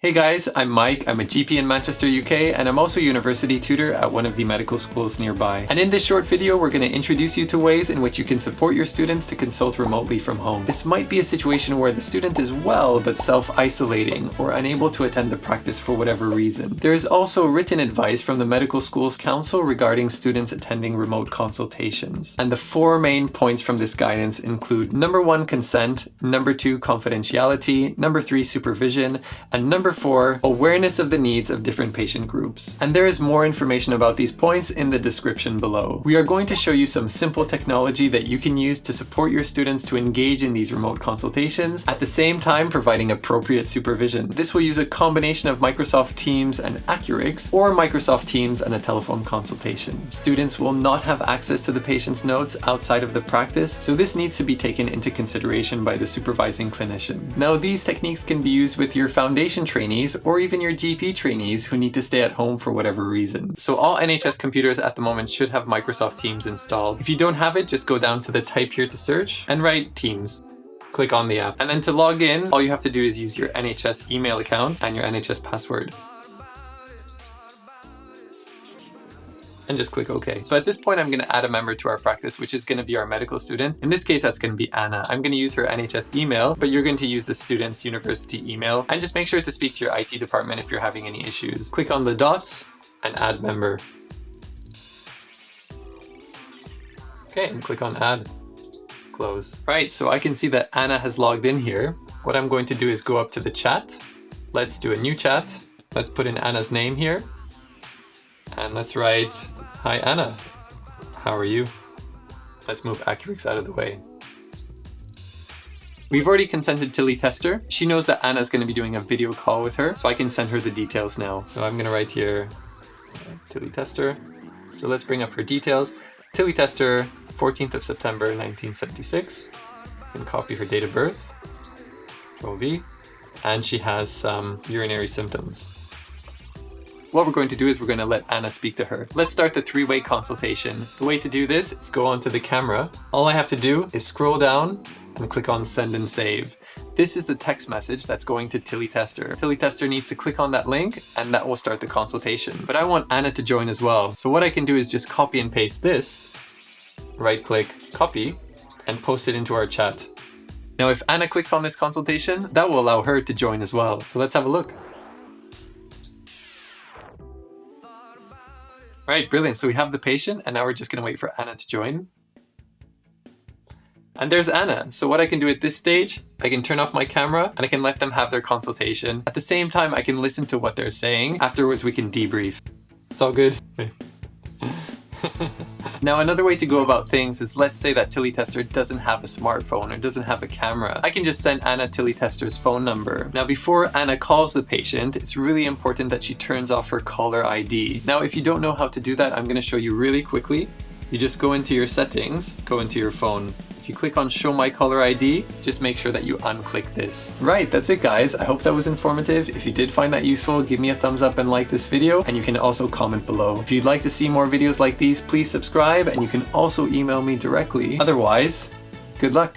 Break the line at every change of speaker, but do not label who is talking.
Hey guys, I'm Mike. I'm a GP in Manchester, UK, and I'm also a university tutor at one of the medical schools nearby. And in this short video, we're going to introduce you to ways in which you can support your students to consult remotely from home. This might be a situation where the student is well, but self-isolating or unable to attend the practice for whatever reason. There is also written advice from the Medical Schools Council regarding students attending remote consultations. And the 4 main points from this guidance include number 1, consent, number 2, confidentiality, number 3, supervision, and number 4, awareness of the needs of different patient groups. And there is more information about these points in the description below. We are going to show you some simple technology that you can use to support your students to engage in these remote consultations, at the same time providing appropriate supervision. This will use a combination of Microsoft Teams and AccuRx, or Microsoft Teams and a telephone consultation. Students will not have access to the patient's notes outside of the practice, so this needs to be taken into consideration by the supervising clinician. Now, these techniques can be used with your foundation trainees or even your GP trainees who need to stay at home for whatever reason. So all NHS computers at the moment should have Microsoft Teams installed. If you don't have it, just go down to the type here to search and write Teams. Click on the app. And then to log in, all you have to do is use your NHS email account and your NHS password. And just click OK. So at this point, I'm going to add a member to our practice, which is going to be our medical student. In this case, that's going to be Anna. I'm going to use her NHS email, but you're going to use the student's university email. And just make sure to speak to your IT department if you're having any issues. Click on the dots and add member. Okay, and click on add. Close. Right, so I can see that Anna has logged in here. What I'm going to do is go up to the chat. Let's do a new chat. Let's put in Anna's name here. And let's write, "Hi Anna, how are you?" Let's move AccuRx out of the way. We've already consented Tilly Tester. She knows that Anna's going to be doing a video call with her, so I can send her the details now. So I'm going to write here, Tilly Tester. So let's bring up her details. Tilly Tester, 14th of September, 1976. You can copy her date of birth, OV, and she has some urinary symptoms. What we're going to do is we're going to let Anna speak to her. Let's start the 3-way consultation. The way to do this is go onto the camera. All I have to do is scroll down and click on send and save. This is the text message that's going to Tilly Tester. Tilly Tester needs to click on that link and that will start the consultation. But I want Anna to join as well. So what I can do is just copy and paste this, right click, copy, and post it into our chat. Now if Anna clicks on this consultation, that will allow her to join as well. So let's have a look. Right, brilliant. So we have the patient and now we're just going to wait for Anna to join. And there's Anna. So what I can do at this stage, I can turn off my camera and I can let them have their consultation. At the same time, I can listen to what they're saying. Afterwards, we can debrief. It's all good. Now, another way to go about things is, let's say that Tilly Tester doesn't have a smartphone or doesn't have a camera. I can just send Anna Tilly Tester's phone number. Now, before Anna calls the patient, it's really important that she turns off her caller ID. Now, if you don't know how to do that, I'm going to show you really quickly. You just go into your settings, go into your phone. If you click on show my caller ID, just make sure that you unclick this. Right, that's it guys. I hope that was informative. If you did find that useful, give me a thumbs up and like this video, and you can also comment below. If you'd like to see more videos like these, please subscribe, and you can also email me directly. Otherwise, good luck.